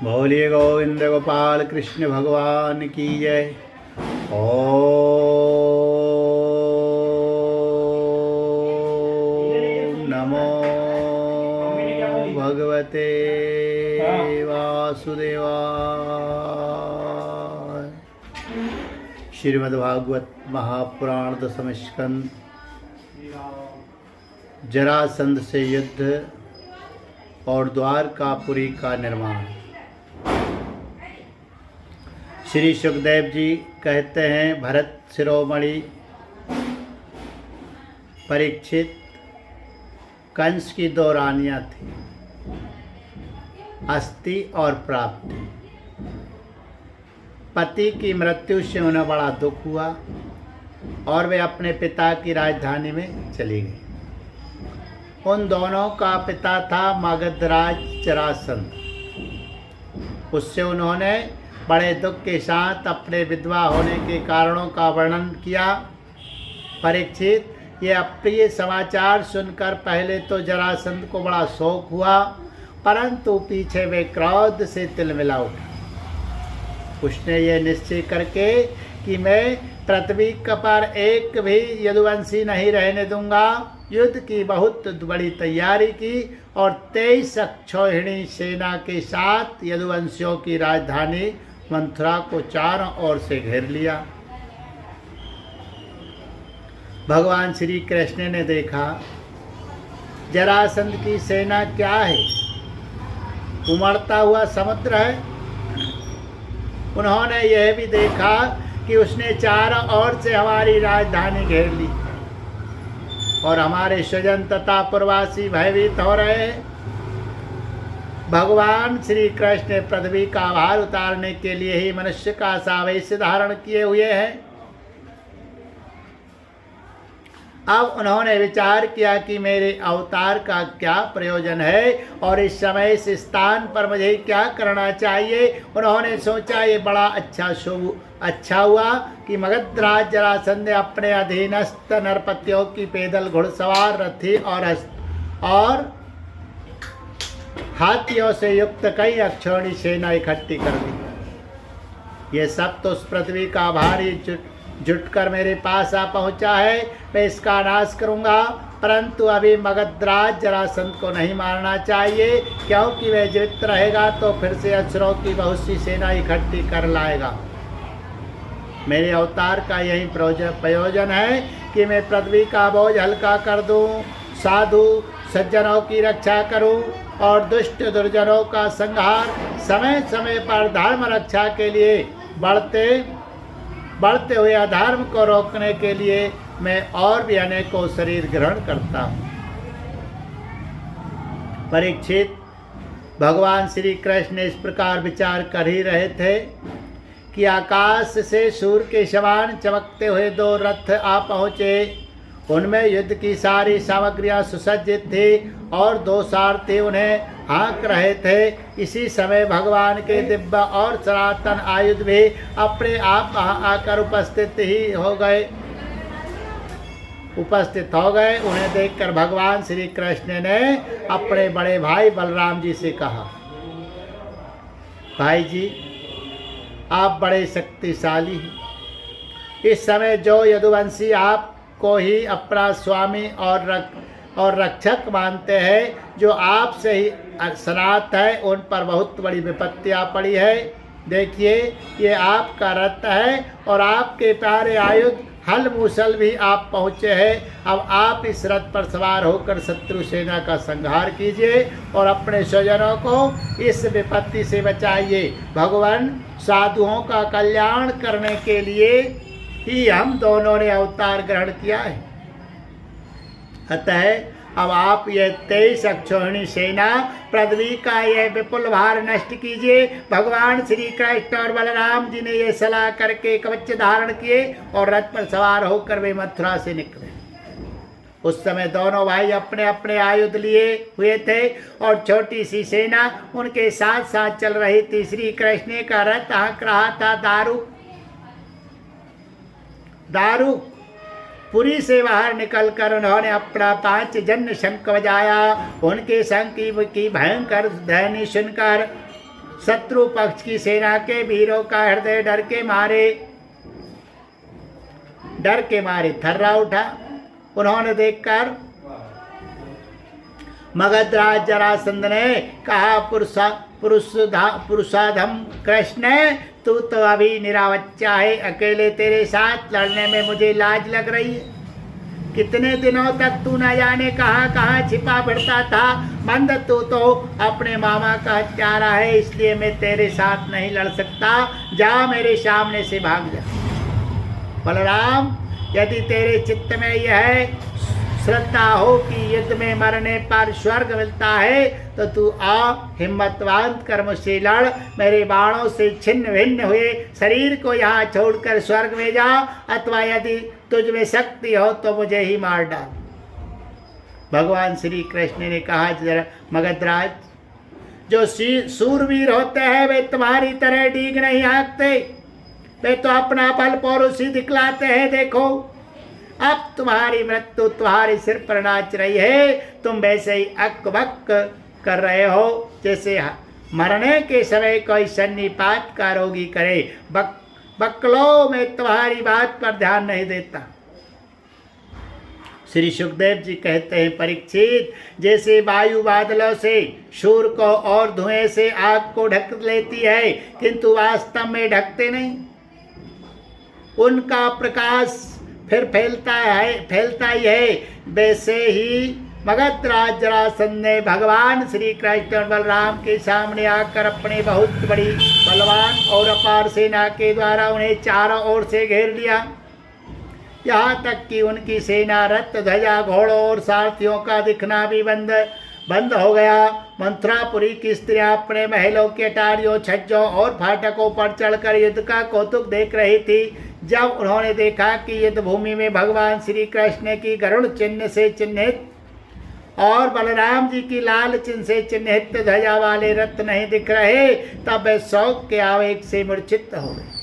बोलिए गोविंद गोपाल कृष्ण भगवान की जय। ओम नमो भगवते वासुदेवाय। श्रीमद्भागवत महापुराण दशम स्कंद जरासंध से युद्ध और द्वारकापुरी का निर्माण। श्री सुखदेव जी कहते हैं, भरत शिरोमणि परीक्षित, कंस की दो रानियां थीं, अस्ति और प्राप्ति। पति की मृत्यु से उन्हें बड़ा दुख हुआ और वे अपने पिता की राजधानी में चली गई। उन दोनों का पिता था मगधराज जरासंध। उससे उन्होंने बड़े दुख के साथ अपने विधवा होने के कारणों का वर्णन किया। परीक्षित, ये अप्रिय समाचार सुनकर पहले तो जरासंध को बड़ा शोक हुआ, परंतु पीछे वे क्रोध से तिलमिला उठा। उसने ये निश्चय करके कि मैं पृथ्वी पर एक भी यदुवंशी नहीं रहने दूंगा, युद्ध की बहुत बड़ी तैयारी की और 23 अक्षौहिणी सेना के साथ यदुवंशियों की राजधानी मथुरा को चारों ओर से घेर लिया। भगवान श्री कृष्ण ने देखा जरासंध की सेना क्या है, उमड़ता हुआ समुद्र है। उन्होंने यह भी देखा कि उसने चारों ओर से हमारी राजधानी घेर ली और हमारे स्वजन तथा प्रवासी भयभीत हो रहे हैं। भगवान श्री कृष्ण पृथ्वी का भार उतारने के लिए ही मनुष्य का सावेश धारण किए हुए हैं। अब उन्होंने विचार किया कि मेरे अवतार का क्या प्रयोजन है और इस समय इस स्थान पर मुझे क्या करना चाहिए। उन्होंने सोचा ये बड़ा अच्छा हुआ कि मगधराज जरासंध ने अपने अधीनस्थ नरपतियों की पैदल घुड़सवार रथी और हाथियों से युक्त कई अक्षौहिणी सेना इकट्ठी कर दी। ये सब तो उस पृथ्वी का भारी जुटकर मेरे पास आ पहुंचा है। मैं इसका नाश करूंगा, परंतु अभी मगधराज जरासंध को नहीं मारना चाहिए, क्योंकि वह जीवित रहेगा तो फिर से असुरों की बहुत सी सेना इकट्ठी कर लाएगा। मेरे अवतार का यही प्रयोजन है कि मैं पृथ्वी का बोझ हल्का कर दूं, साधु सज्जनों की रक्षा करूं और दुष्ट दुर्जनों का संहार, समय समय पर धर्म रक्षा के लिए बढ़ते हुए अधर्म को रोकने के लिए मैं और भी अनेकों शरीर ग्रहण करता हूँ। परीक्षित, भगवान श्री कृष्ण इस प्रकार विचार कर ही रहे थे कि आकाश से सूर्य के समान चमकते हुए दो रथ आ पहुँचे। उनमें युद्ध की सारी सामग्रियां सुसज्जित थी और दो सारथी उन्हें हाँक रहे थे। इसी समय भगवान के दिव्य और सनातन आयुध भी अपने आप आकर उपस्थित हो गए। उन्हें देखकर भगवान श्री कृष्ण ने अपने बड़े भाई बलराम जी से कहा, भाई जी, आप बड़े शक्तिशाली हैं। इस समय जो यदुवंशी आप को ही अपना स्वामी और रक्षक मानते हैं, जो आपसे ही सनात है, उन पर बहुत बड़ी विपत्तियां पड़ी है। देखिए, ये आपका रथ है और आपके प्यारे आयुध हल मूसल भी आप पहुँचे हैं। अब आप इस रथ पर सवार होकर शत्रु सेना का संहार कीजिए और अपने स्वजनों को इस विपत्ति से बचाइए। भगवान साधुओं का कल्याण करने के लिए ही हम दोनों ने अवतार ग्रहण किया है। अतः अब आप ये 23 अक्षौहिणी सेना पृथ्वी का यह विपुल भार नष्ट कीजिए। भगवान श्री कृष्ण और बलराम जी ने ये सलाह करके कवच धारण किए और रथ पर सवार होकर वे मथुरा से निकले। उस समय दोनों भाई अपने अपने आयुध लिए हुए थे और छोटी सी सेना उनके साथ साथ चल रही थी। श्री कृष्ण का रथ हाँक रहा था दारू पुरी से बाहर निकलकर उन्होंने अपना 5 जन्य शंख बजाया। उनके शंख की भयंकर ध्वनि सुनकर शत्रु पक्ष की सेना के वीरों का हृदय डर के मारे थर्रा उठा। उन्होंने देखकर मगधराज जरासंध ने कहा, पुरुषाधम कृष्ण, तू तो अभी निरावच्चा है, अकेले तेरे साथ लड़ने में मुझे लाज लग रही है। कितने दिनों तक तू न जाने कहाँ छिपा फिरता था। मंद, तू तो अपने मामा का हत्यारा है, इसलिए मैं तेरे साथ नहीं लड़ सकता। जा, मेरे सामने से भाग जा। बलराम, यदि तेरे चित्त में यह श्रद्धा हो कि युद्ध में मरने पर स्वर्ग मिलता है, तो तू आ, हिम्मत बांध कर मुझसे लड़। मेरे बाणों से छिन्न भिन्न हुए शरीर को यहाँ छोड़कर स्वर्ग में जा, अथवा यदि तुझ में शक्ति हो तो मुझे ही मार डाल। भगवान श्री कृष्ण ने कहा, जरा मगधराज, जो सूरवीर होते हैं वे तुम्हारी तरह डीग नहीं हाँकते, वे तो अपना बल पौरुष ही दिखलाते हैं। देखो, अब तुम्हारी मृत्यु तुम्हारे सिर पर नाच रही है। तुम वैसे ही अकबक कर रहे हो जैसे मरने के समय कोई सन्निपात का रोगी करे। बकलो, मैं तुम्हारी बात पर ध्यान नहीं देता। श्री सुखदेव जी कहते हैं, परीक्षित, जैसे वायु बादलों से सूर्य को और धुएं से आग को ढक लेती है, किंतु वास्तव में ढकते नहीं, उनका प्रकाश फिर फैलता ही है, वैसे ही मगधराज जरासंध ने भगवान श्री कृष्ण और बलराम के सामने आकर अपने बहुत बड़ी बलवान और अपार सेना के द्वारा उन्हें चारों ओर से घेर लिया। यहाँ तक कि उनकी सेना, रथ, ध्वजा, घोड़ों और सारथियों का दिखना भी बंद हो गया। मंथरापुरी की स्त्रियां अपने महलों के अटारियों, छज्जों और फाटकों पर चढ़कर युद्ध का कौतुक देख रही थी। जब उन्होंने देखा कि युद्ध भूमि में भगवान श्री कृष्ण की गरुड़ चिन्ह से चिन्हित और बलराम जी की लाल चिन्ह से चिन्हित ध्वजा वाले रथ नहीं दिख रहे, तब वे शोक के आवेग से मूर्छित हो गए।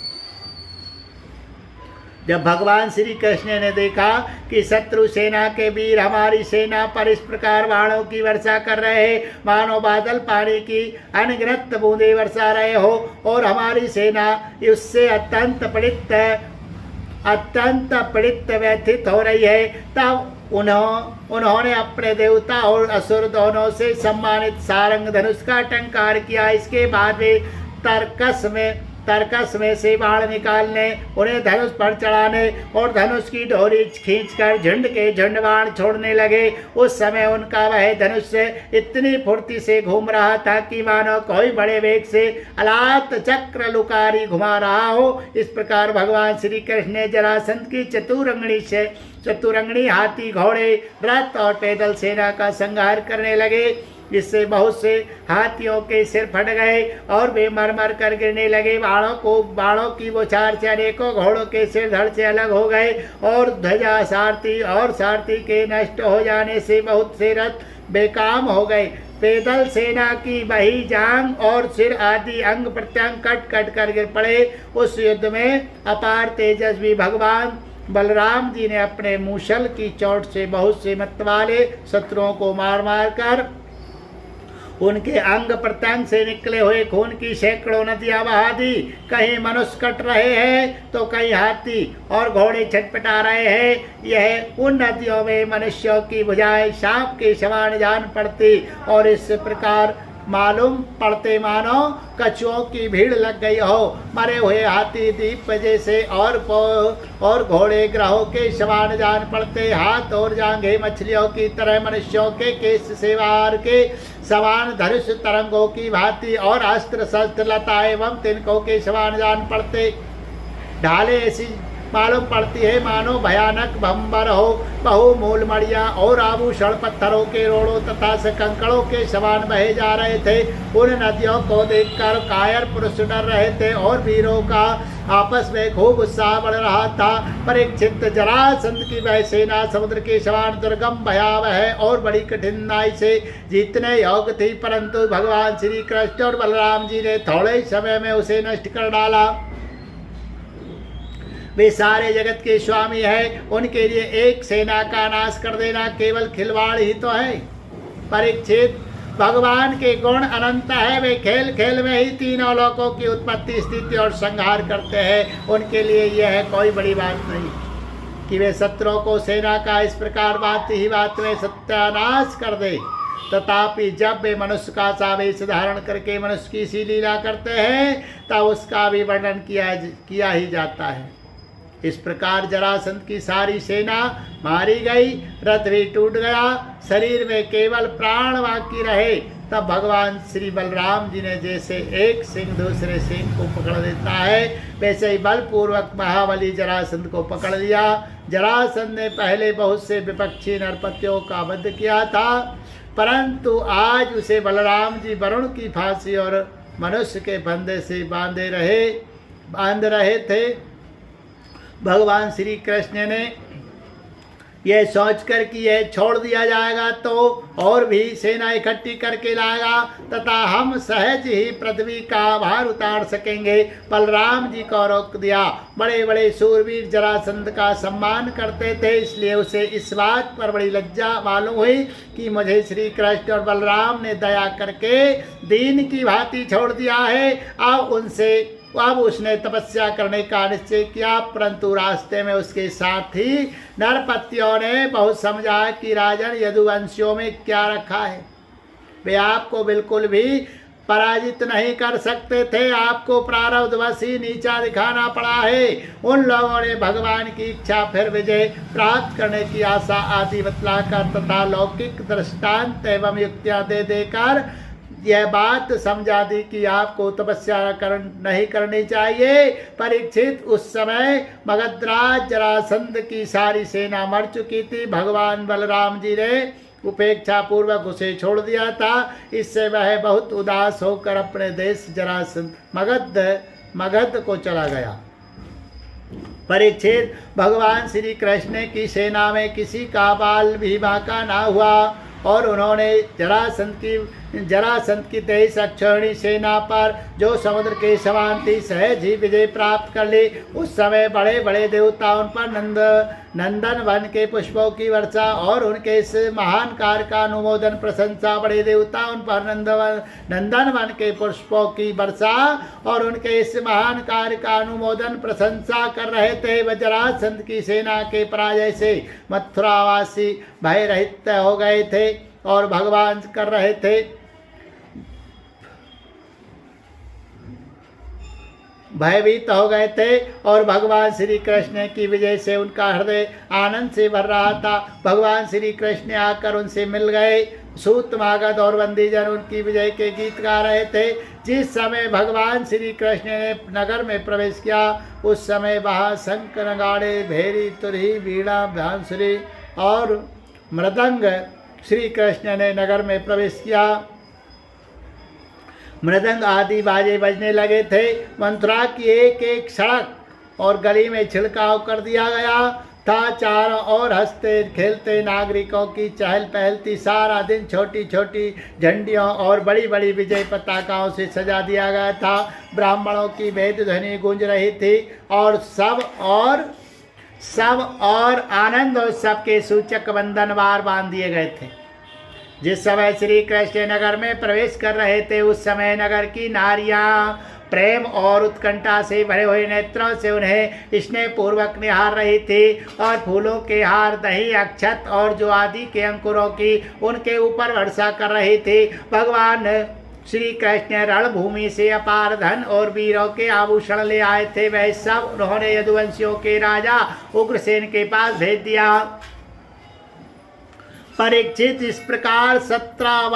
जब भगवान श्री कृष्ण ने देखा कि शत्रु सेना के वीर हमारी सेना पर इस प्रकार बाणों की वर्षा कर रहे हैं, मानो बादल पानी की अनगिनत बूंदे वर्षा रहे हो, और हमारी सेना उससे अत्यंत पीड़ित व्यथित हो रही है, तब उन्होंने अपने देवता और असुर दोनों से सम्मानित सारंग धनुष का टंकार किया। इसके बाद वे तरकस में से बाण निकालने, उन्हें धनुष पर चढ़ाने और धनुष की डोरी खींचकर झुंड के झुंड बाण छोड़ने लगे। उस समय उनका वह धनुष इतनी फुर्ती से घूम रहा था कि मानो कोई बड़े वेग से अलात चक्र लुकारी घुमा रहा हो। इस प्रकार भगवान श्री कृष्ण ने जरासंध की चतुरंगणी हाथी, घोड़े, रथ और पैदल सेना का संहार करने लगे, जिससे बहुत से हाथियों के सिर फट गए और वे मर कर गिरने लगे। बाणों की बौछार से अनेकों घोड़ों के सिर धड़ से अलग हो गए और ध्वजा, सारथी के नष्ट हो जाने से बहुत से रथ बेकाम हो गए। पैदल सेना की बही, जांग और सिर आदि अंग प्रत्यंग कट कर गिर पड़े। उस युद्ध में अपार तेजस्वी भगवान बलराम जी ने अपने मूसल की चोट से बहुत से मतवाले शत्रुओं को मार कर उनके अंग प्रत्यंग से निकले हुए खून की सैकड़ों नदियां बहा दी। कहीं मनुष्य कट रहे हैं तो कहीं हाथी और घोड़े छटपटा रहे हैं। यह उन नदियों में मनुष्यों की भुजाएं सांप के समान जान पड़ती और इस प्रकार मालूम पड़ते मानो कछुओं की भीड़ लग गई हो। मरे हुए हाथी दीप जैसे और घोड़े ग्रहों के समान जान पड़ते। हाथ और जांघें मछलियों की तरह, मनुष्यों के केश सेवार के समान धनुष तरंगों की भांति और अस्त्र शस्त्र लता एवं तिनकों के समान जान पड़ते। ढाले ऐसी मालूम पड़ती है मानो भयानक भंबर हो। बहु मूल मड़िया और आभूषण पत्थरों के रोड़ों तथा कंकड़ों के समान बहे जा रहे थे। उन नदियों को देखकर कायर पुरुष डर रहे थे और वीरों का आपस में खूब उत्साह बढ़ रहा था। परीक्षित, जरासंध की वह सेना समुद्र के समान दुर्गम, भयावह और बड़ी कठिनाई से जीतने योग्य थी, परंतु भगवान श्री कृष्ण और बलराम जी ने थोड़े समय में उसे नष्ट कर डाला। वे सारे जगत के स्वामी हैं, उनके लिए एक सेना का नाश कर देना केवल खिलवाड़ ही तो है। परीक्षित, भगवान के गुण अनंत है। वे खेल खेल में ही तीनों लोकों की उत्पत्ति, स्थिति और संहार करते हैं। उनके लिए यह कोई बड़ी बात नहीं कि वे शत्रुओं को सेना का इस प्रकार बात ही बात में सत्यानाश कर दे। तथापि जब वे मनुष्य का सावेश धारण करके मनुष्य की सी लीला करते हैं तब उसका भी वर्णन किया ही जाता है। इस प्रकार जरासंध की सारी सेना मारी गई, रथ भी टूट गया, शरीर में केवल प्राण बाकी रहे। तब भगवान श्री बलराम जी ने जैसे एक सिंह दूसरे सिंह को पकड़ लेता है, वैसे ही बलपूर्वक महाबली जरासंध को पकड़ लिया। जरासंध ने पहले बहुत से विपक्षी नरपतियों का वध किया था, परंतु आज उसे बलराम जी वरुण की फांसी और मनुष्य के फंदे से बांध रहे थे। भगवान श्री कृष्ण ने यह सोचकर कि यह छोड़ दिया जाएगा तो और भी सेना इकट्ठी करके लाएगा तथा हम सहज ही पृथ्वी का भार उतार सकेंगे, बलराम जी को रोक दिया। बड़े बड़े शूरवीर जरासंध का सम्मान करते थे, इसलिए उसे इस बात पर बड़ी लज्जा मालूम हुई कि मुझे श्री कृष्ण और बलराम ने दया करके दीन की भांति छोड़ दिया है। अब उसने तपस्या करने का निश्चय किया, परंतु रास्ते में उसके साथ ही नरपतियों ने बहुत समझा कि राजन यदुवंशियों में क्या रखा है। वे आपको बिल्कुल भी पराजित नहीं कर सकते थे, आपको प्रारब्धवश ही नीचा दिखाना पड़ा है। उन लोगों ने भगवान की इच्छा फिर विजय प्राप्त करने की आशा आदि बतलाकर तथा लौकिक दृष्टांत एवं युक्तियां दे देकर यह बात समझा दी कि आपको तपस्या नहीं करनी चाहिए। परीक्षित, उस समय मगधराज जरासंध की सारी सेना मर चुकी थी। भगवान बलराम जी ने उपेक्षा पूर्वक उसे छोड़ दिया था। इससे वह बहुत उदास होकर अपने देश जरासंध मगध को चला गया। परीक्षित, भगवान श्री कृष्ण की सेना में किसी का बाल भी बांका ना हुआ और उन्होंने जरासंध की 23 अक्षौहिणी सेना पर जो समुद्र के समान थी सहज ही विजय प्राप्त कर ली। उस समय बड़े बड़े देवता उन पर नंदन वन के पुष्पों की वर्षा और उनके इस महान कार्य का अनुमोदन प्रशंसा, बड़े देवता उन पर नंदन वन के पुष्पों की वर्षा और उनके इस महान कार्य का अनुमोदन प्रशंसा कर रहे थे। वह जरासंध की सेना के पराजय से मथुरावासी भय रहित हो गए थे और भगवान कर रहे थे भयभीत हो गए थे और भगवान श्री कृष्ण की विजय से उनका हृदय आनंद से भर रहा था। भगवान श्री कृष्ण आकर उनसे मिल गए। सूत, मागध और बंदीजन उनकी विजय के गीत गा रहे थे। जिस समय भगवान श्री कृष्ण ने नगर में प्रवेश किया उस समय वहाँ शंख, नगाड़े, भेरी, तुरही, वीणा, बांसुरी और मृदंग श्री कृष्ण ने नगर में प्रवेश किया। मृदंग आदि बाजे बजने लगे थे। मथुरा की एक एक सड़क और गली में छिड़काव कर दिया गया था। चारों ओर हंसते खेलते नागरिकों की चहल पहल थी। सारा दिन छोटी छोटी झंडियों और बड़ी बड़ी विजय पताकाओं से सजा दिया गया था। ब्राह्मणों की वेद ध्वनि गूंज रही थी और सब और आनंद और सबके सूचक बंधनवार बांध दिए गए थे। जिस समय श्री कृष्ण नगर में प्रवेश कर रहे थे उस समय नगर की नारियां प्रेम और उत्कंठा से भरे हुए नेत्रों से उन्हें स्नेह पूर्वक निहार रही थी और फूलों के हार, दही, अक्षत और जो आदि के अंकुरों की उनके ऊपर वर्षा कर रही थी। भगवान श्री कृष्ण रणभूमि से अपार धन और वीरों के आभूषण ले आए थे। वह सब उन्होंने यदुवंशियों के राजा उग्रसेन के पास भेज दिया। परीक्षित, इस प्रकार 17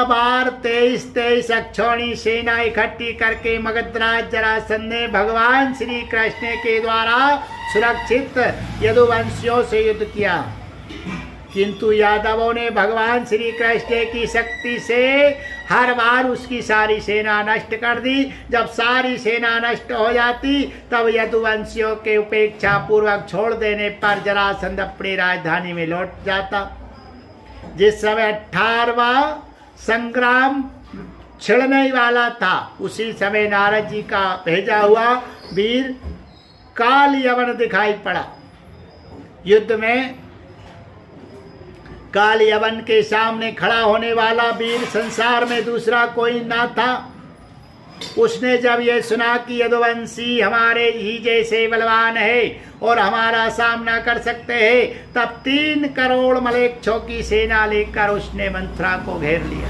बार 23 अक्षौहिणी सेना इकट्ठी करके मगधराज जरासंध ने भगवान श्री कृष्ण के द्वारा सुरक्षित यदुवंशियों से युद्ध किया, किंतु यादवों ने भगवान श्री कृष्ण की शक्ति से हर बार उसकी सारी सेना नष्ट कर दी। जब सारी सेना नष्ट हो जाती तब यदुवंशियों के उपेक्षा पूर्वक छोड़ देने पर जरासंध अपनी राजधानी में लौट जाता। जिस समय 18वां संग्राम छिड़ने वाला था उसी समय नारद जी का भेजा हुआ वीर काल यवन दिखाई पड़ा। युद्ध में काल यवन के सामने खड़ा होने वाला वीर संसार में दूसरा कोई ना था। उसने जब ये सुना कि यदुवंशी हमारे ही जैसे बलवान है और हमारा सामना कर सकते हैं, तब 3 करोड़ मलेच्छों की सेना लेकर उसने मंथरा को घेर लिया।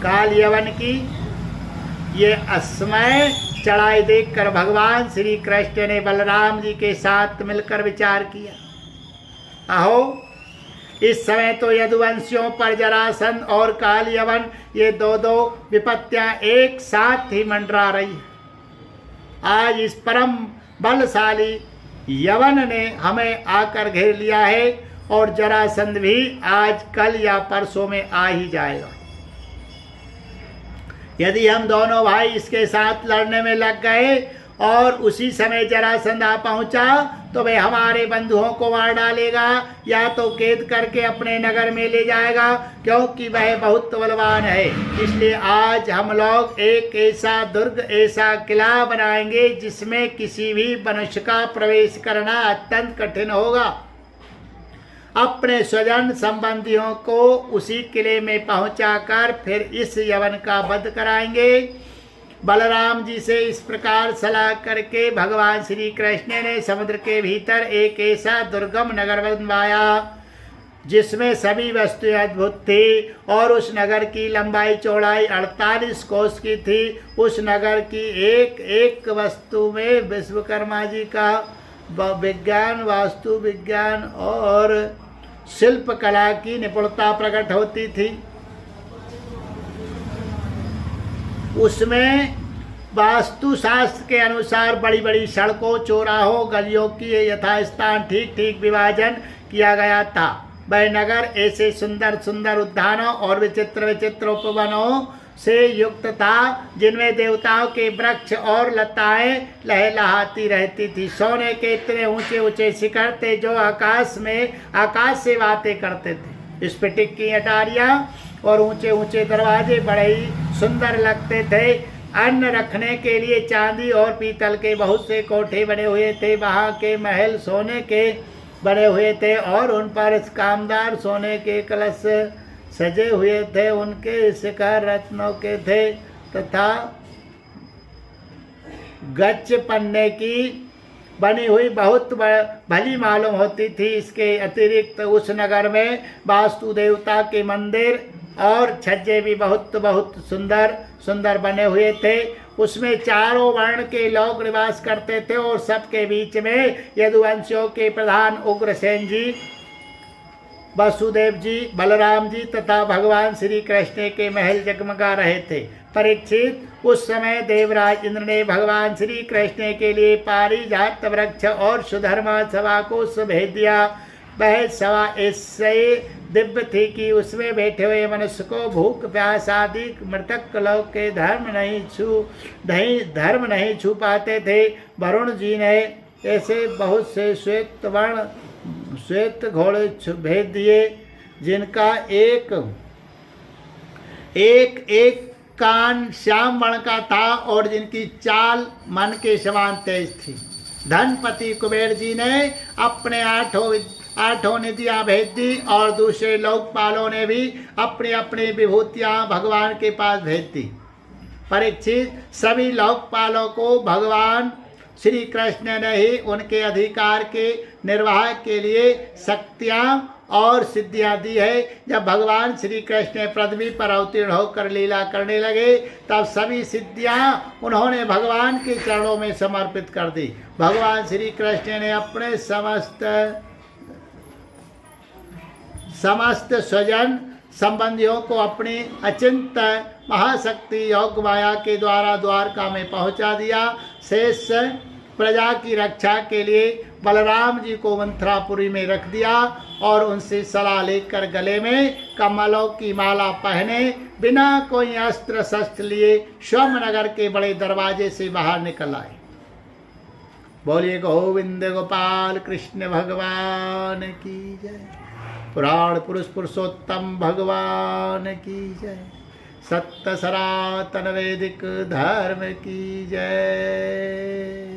काल यवन की ये असमय चढ़ाई देखकर भगवान श्री कृष्ण ने बलराम जी के साथ मिलकर विचार किया, अहो इस समय तो यदुवंशियों पर जरासंध और काल यवन ये दो विपत्तियां एक साथ ही मंडरा रही है। आज इस परम बलशाली यवन ने हमें आकर घेर लिया है और जरासंध भी आज कल या परसों में आ ही जाएगा। यदि हम दोनों भाई इसके साथ लड़ने में लग गए और उसी समय जरासंध आ पहुंचा तो वह हमारे बंधुओं को मार डालेगा या तो कैद करके अपने नगर में ले जाएगा, क्योंकि वह बहुत बलवान है। इसलिए आज हम लोग एक ऐसा दुर्ग, ऐसा किला बनाएंगे जिसमें किसी भी मनुष्य का प्रवेश करना अत्यंत कठिन होगा। अपने स्वजन संबंधियों को उसी किले में पहुंचाकर फिर इस यवन का वध कराएंगे। बलराम जी से इस प्रकार सलाह करके भगवान श्री कृष्ण ने समुद्र के भीतर एक ऐसा दुर्गम नगर बनवाया जिसमें सभी वस्तुएं अद्भुत थी और उस नगर की लंबाई चौड़ाई 48 कोस की थी। उस नगर की एक एक वस्तु में विश्वकर्मा जी का विज्ञान, वास्तु विज्ञान और शिल्प कला की निपुणता प्रकट होती थी। उसमें वास्तुशास्त्र के अनुसार बड़ी बड़ी सड़कों, चौराहों, गलियों की यथास्थान ठीक ठीक विभाजन किया गया था। वह नगर ऐसे सुंदर सुंदर उद्यानों और विचित्र विचित्र उपवनों से युक्त था जिनमें देवताओं के वृक्ष और लताएं लहलहाती रहती थी। सोने के इतने ऊंचे ऊंचे शिखर थे जो आकाश से बातें करते थे। स्फटिक की अटारियां और ऊंचे ऊंचे दरवाजे बड़े ही सुंदर लगते थे। अन्न रखने के लिए चांदी और पीतल के बहुत से कोठे बने हुए थे। वहाँ के महल सोने के बने हुए थे और उन पर कामदार सोने के कलश सजे हुए थे। उनके शिखर रत्नों के थे तथा गच्छ पन्ने की बनी हुई बहुत भली मालूम होती थी। इसके अतिरिक्त उस नगर में वास्तु देवता के मंदिर और छज्जे भी बहुत बहुत सुंदर सुंदर बने हुए थे। उसमें चारों वर्ण के लोग निवास करते थे और सबके बीच में यदुवंशियों के प्रधान उग्रसेन जी, वसुदेव जी, बलराम जी तथा भगवान श्री कृष्ण के महल जगमगा रहे थे। परीक्षित, उस समय देवराज इंद्र ने भगवान श्री कृष्ण के लिए पारिजात वृक्ष और सुधर्मा सभा को भेज दिया। वह सभा ऐसे दिव्य थी कि उसमें बैठे हुए मनुष्य को भूख प्यास आदि मृतक लोक के धर्म नहीं छू पाते थे। वरुण जी ने ऐसे बहुत से श्वेत घोड़े भेज दिए जिनका एक कान श्याम वर्ण का था और जिनकी चाल मन के समान तेज थी। धनपति कुबेर जी ने अपने आठों निधियां भेज दी और दूसरे लोकपालों ने भी अपनी अपनी विभूतियां भगवान के पास भेज दी। परीक्षित, सभी लोकपालों को भगवान श्री कृष्ण ने ही उनके अधिकार के निर्वाह के लिए शक्तियां और सिद्धियां दी है। जब भगवान श्री कृष्ण पृथ्वी पर अवतीर्ण होकर लीला करने लगे तब सभी सिद्धियां उन्होंने भगवान के चरणों में समर्पित कर दी। भगवान श्री कृष्ण ने अपने समस्त स्वजन संबंधियों को अपनी अचिंत महाशक्ति योग माया के द्वारा द्वारका में पहुंचा दिया। शेष प्रजा की रक्षा के लिए बलराम जी को मंथरापुरी में रख दिया और उनसे सलाह लेकर गले में कमलों की माला पहने बिना कोई अस्त्र शस्त्र लिए स्वयंनगर के बड़े दरवाजे से बाहर निकल आए। बोलिए गोविंद गोपाल कृष्ण भगवान की जय। पुराण पुरुष पुरुषोत्तम भगवान की जय। सत्य सनातन वैदिक धर्म की जय।